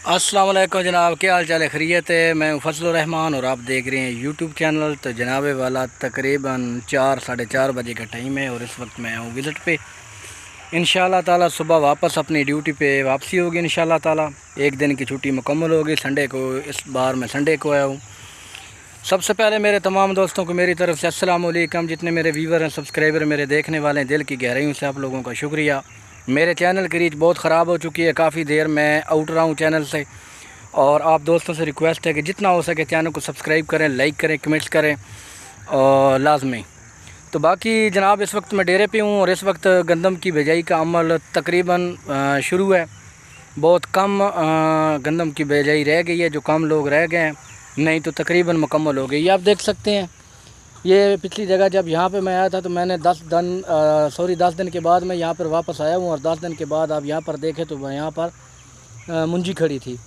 अस्सलाम वालेकुम जनाब, क्या हाल चाल है? खैरियत है। मैं हूं फजलुर रहमान और आप देख रहे हैं यूट्यूब चैनल। तो जनाब वाला तकरीबन 4 साढ़े 4 बजे का टाइम है और इस वक्त मैं हूं विज़िट पे। इंशाल्लाह ताला सुबह वापस अपनी ड्यूटी पे वापसी होगी। इंशाल्लाह ताला एक दिन की छुट्टी मुकम्मल होगी। संडे को, इस बार मैं संडे को आया हूँ। सबसे पहले मेरे तमाम दोस्तों को मेरी तरफ़ से अस्सलाम वालेकुम। जितने मेरे व्यूवर हैं, सब्सक्राइबर, मेरे देखने वाले हैं, दिल की गहराइयों से आप लोगों का शुक्रिया। मेरे चैनल की रीच बहुत ख़राब हो चुकी है, काफ़ी देर मैं आउट रहा हूँ चैनल से। और आप दोस्तों से रिक्वेस्ट है कि जितना हो सके चैनल को सब्सक्राइब करें, लाइक करें, कमेंट्स करें और लाजमी। तो बाकी जनाब, इस वक्त मैं डेरे पे हूँ और इस वक्त गंदम की बिजाई का अमल तकरीबन शुरू है। बहुत कम गंदम की बिजाई रह गई है, जो कम लोग रह गए हैं, नहीं तो तकरीबन मुकम्मल हो गई। ये आप देख सकते हैं। ये पिछली जगह जब यहाँ पे मैं आया था तो मैंने 10 दिन के बाद मैं यहाँ पर वापस आया हूँ और 10 दिन के बाद आप यहाँ पर देखें तो यहाँ पर मुंजी खड़ी थी।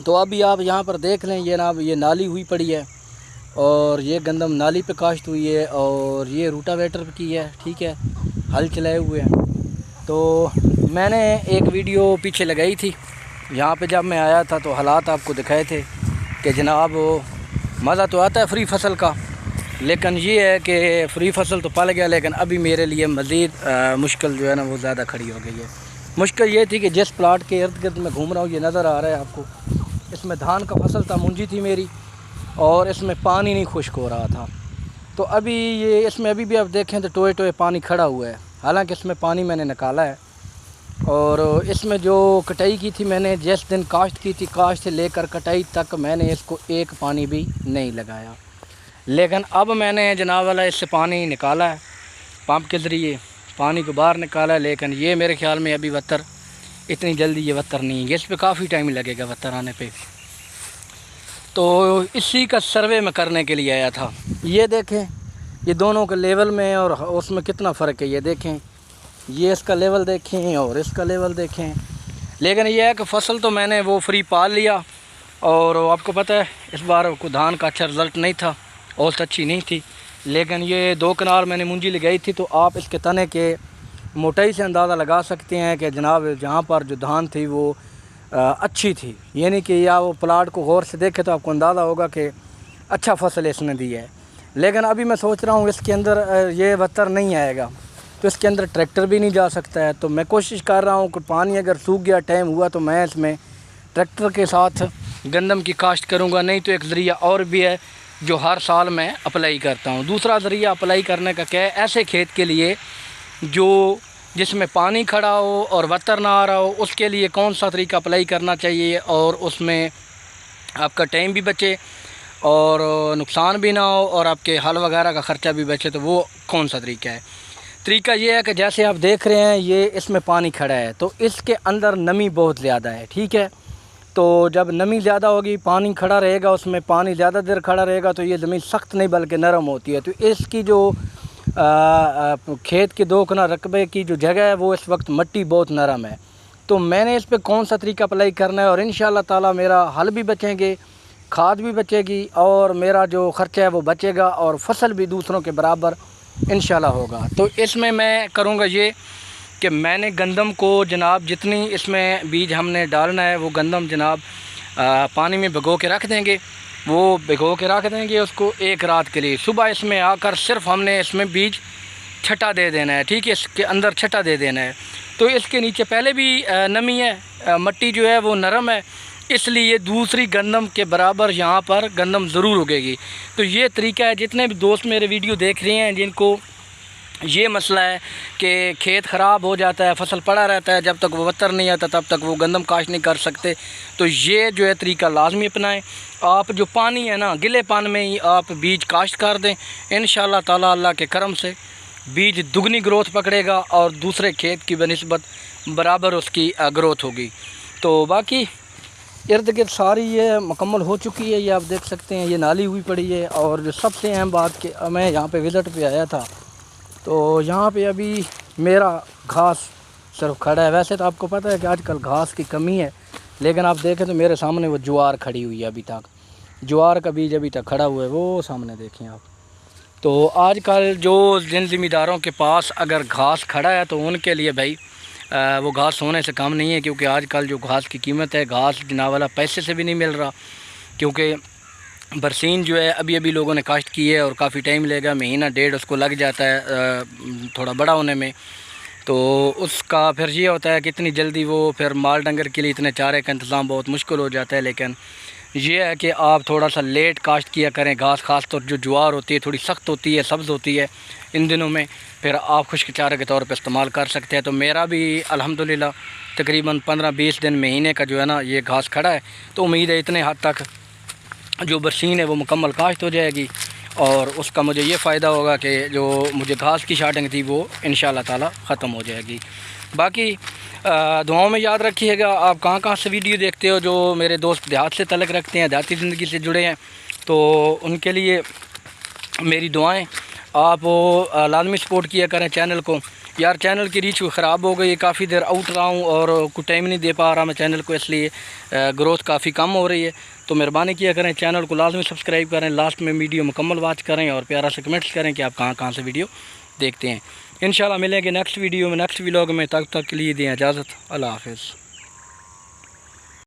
तो अभी आप यहाँ पर देख लें, ये नाली हुई पड़ी है और ये गंदम नाली पे काश्त हुई है और ये रूटावेटर की है, ठीक है, हल चलाए हुए हैं। तो मैंने एक वीडियो पीछे लगाई थी यहाँ पे, जब मैं आया था तो हालात आपको दिखाए थे कि जनाब मज़ा तो आता है फ्री फसल का, लेकिन ये है कि फ्री फसल तो पल गया, लेकिन अभी मेरे लिए मज़ीद मुश्किल जो है ना वो ज़्यादा खड़ी हो गई है। मुश्किल ये थी कि जिस प्लाट के इर्द गिर्द मैं घूम रहा हूँ, ये नज़र आ रहा है आपको, इसमें धान का फसल था, मुंजी थी मेरी, और इसमें पानी नहीं खुश्क हो रहा था। तो अभी ये इसमें अभी भी आप देखें तो टोए टोए पानी खड़ा हुआ है। हालांकि इसमें पानी मैंने निकाला है और इसमें जो कटाई की थी मैंने, जिस दिन काश्त की थी, काश्त से लेकर कटाई तक मैंने इसको एक पानी भी नहीं लगाया। लेकिन अब मैंने जनाब वाला इससे पानी निकाला है, पंप के ज़रिए पानी को बाहर निकाला है। लेकिन ये मेरे ख्याल में अभी वत्तर इतनी जल्दी ये वत्तर नहीं है, इस पर काफ़ी टाइम लगेगा वत्तर आने पे। तो इसी का सर्वे में करने के लिए आया था। ये देखें, ये दोनों के लेवल में और उसमें कितना फ़र्क है, ये देखें, ये इसका लेवल देखें और इसका लेवल देखें। लेकिन यह है कि फ़सल तो मैंने वो फ्री पाल लिया और आपको पता है इस बार को धान का अच्छा रिज़ल्ट नहीं था, औसत अच्छी नहीं थी। लेकिन ये 2 कनाल मैंने मुंजी लगाई थी, तो आप इसके तने के मोटाई से अंदाज़ा लगा सकते हैं कि जनाब जहाँ पर जो धान थी वो अच्छी थी। यानी कि या वो प्लाट को गौर से देखे तो आपको अंदाज़ा होगा कि अच्छा फसल इसने दी है। लेकिन अभी मैं सोच रहा हूँ इसके अंदर ये वत्तर नहीं आएगा, तो इसके अंदर ट्रैक्टर भी नहीं जा सकता है। तो मैं कोशिश कर रहा हूँ कि पानी अगर सूख गया, टाइम हुआ, तो मैं इसमें ट्रैक्टर के साथ गंदम की काश्त करूँगा। नहीं तो एक ज़रिया और भी है जो हर साल मैं अप्लाई करता हूँ। दूसरा ज़रिया अप्लाई करने का क्या है, ऐसे खेत के लिए जो जिसमें पानी खड़ा हो और वत्तर ना आ रहा हो, उसके लिए कौन सा तरीका अप्लाई करना चाहिए और उसमें आपका टाइम भी बचे और नुकसान भी ना हो और आपके हल वगैरह का ख़र्चा भी बचे, तो वो कौन सा तरीका है। तरीका ये है कि जैसे आप देख रहे हैं ये इसमें पानी खड़ा है, तो इसके अंदर नमी बहुत ज़्यादा है, ठीक है। तो जब नमी ज़्यादा होगी, पानी खड़ा रहेगा, उसमें पानी ज़्यादा देर खड़ा रहेगा, तो ये ज़मीन सख्त नहीं बल्कि नरम होती है। तो इसकी जो खेत के 2 कनाल रकबे की जो जगह है वो इस वक्त मिट्टी बहुत नरम है। तो मैंने इस पे कौन सा तरीका अप्लाई करना है और इंशाल्लाह ताला मेरा हल भी बचेंगे, खाद भी बचेगी और मेरा जो ख़र्चा है वो बचेगा और फसल भी दूसरों के बराबर इंशाल्लाह होगा। तो इसमें मैं करूँगा ये कि मैंने गंदम को जनाब जितनी इसमें बीज हमने डालना है वो गंदम जनाब पानी में भिगो के रख देंगे। वो भिगो के रख देंगे उसको 1 रात के लिए। सुबह इसमें आकर सिर्फ हमने इसमें बीज छटा दे देना है, ठीक है, इसके अंदर छटा दे देना है। तो इसके नीचे पहले भी नमी है, मिट्टी जो है वो नरम है, इसलिए दूसरी गंदम के बराबर यहाँ पर गंदम ज़रूर उगेगी। तो ये तरीका है। जितने भी दोस्त मेरे वीडियो देख रहे हैं जिनको ये मसला है कि खेत ख़राब हो जाता है, फसल पड़ा रहता है, जब तक वो वत्तर नहीं आता तब तक वो गंदम काश्त नहीं कर सकते, तो ये जो है तरीका लाजमी अपनाएं। आप जो पानी है ना, गिले पानी में ही आप बीज काश्त कर दें, इंशाल्लाह ताला अल्लाह के करम से बीज दुगनी ग्रोथ पकड़ेगा और दूसरे खेत की बनिस्बत बराबर उसकी ग्रोथ होगी। तो बाकी इर्द गिर्द सारी ये मुकम्मल हो चुकी है। ये आप देख सकते हैं, ये नाली हुई पड़ी है। और जो सबसे अहम बात कि मैं यहाँ पे विज़िट पे आया था, तो यहाँ पे अभी मेरा घास सिर्फ खड़ा है। वैसे तो आपको पता है कि आजकल घास की कमी है, लेकिन आप देखें तो मेरे सामने वो ज्वार खड़ी हुई है। अभी तक ज्वार का बीज अभी तक खड़ा हुआ है, वो सामने देखें आप। तो आजकल जो जिन ज़मींदारों के पास अगर घास खड़ा है तो उनके लिए भाई वो घास होने से कम नहीं है, क्योंकि आजकल जो घास की कीमत है, घास जनाब वाला पैसे से भी नहीं मिल रहा, क्योंकि बरसीन जो है अभी अभी लोगों ने काश्त की है और काफ़ी टाइम लगेगा, महीना डेढ़ उसको लग जाता है थोड़ा बड़ा होने में। तो उसका फिर ये होता है कि इतनी जल्दी वो फिर माल डंगर के लिए इतने चारे का इंतज़ाम बहुत मुश्किल हो जाता है। लेकिन ये है कि आप थोड़ा सा लेट काश्त किया करें घास, खास तौर जो ज्वार होती है थोड़ी सख्त होती है, सब्ज़ होती है इन दिनों में, फिर आप खुश्क चारे के तौर पे इस्तेमाल कर सकते हैं। तो मेरा भी अल्हम्दुलिल्लाह तकरीबन 15-20 दिन महीने का जो है ना ये घास खड़ा है। तो उम्मीद है इतने हद तक जो बरसीन है वो मुकम्मल काश्त हो जाएगी और उसका मुझे ये फ़ायदा होगा कि जो मुझे घास की शार्टिंग थी वो इंशाअल्लाह ताला ख़त्म हो जाएगी। बाकी दुआओं में याद रखिएगा। आप कहाँ कहाँ से वीडियो देखते हो, जो मेरे दोस्त देहात से तल्लुक़ रखते हैं, देहाती ज़िंदगी से जुड़े हैं, तो उनके लिए मेरी दुआएं। आप लाजमी सपोर्ट किया करें चैनल को। यार चैनल की रीच ख़राब हो गई, काफ़ी देर आउट रहा हूँ और कुछ टाइम नहीं दे पा रहा मैं चैनल को, इसलिए ग्रोथ काफ़ी कम हो रही है। तो मेहरबानी किया करें, चैनल को लाजमी सब्सक्राइब करें, लास्ट में वीडियो मुकम्मल वॉच करें और प्यारा से कमेंट्स करें कि आप कहाँ कहाँ से वीडियो देखते हैं। इंशाल्लाह मिलेंगे नेक्स्ट वीडियो में, नेक्स्ट व्लॉग में। तब तक के लिए दें इजाज़त। अल्लाह हाफ़िज़।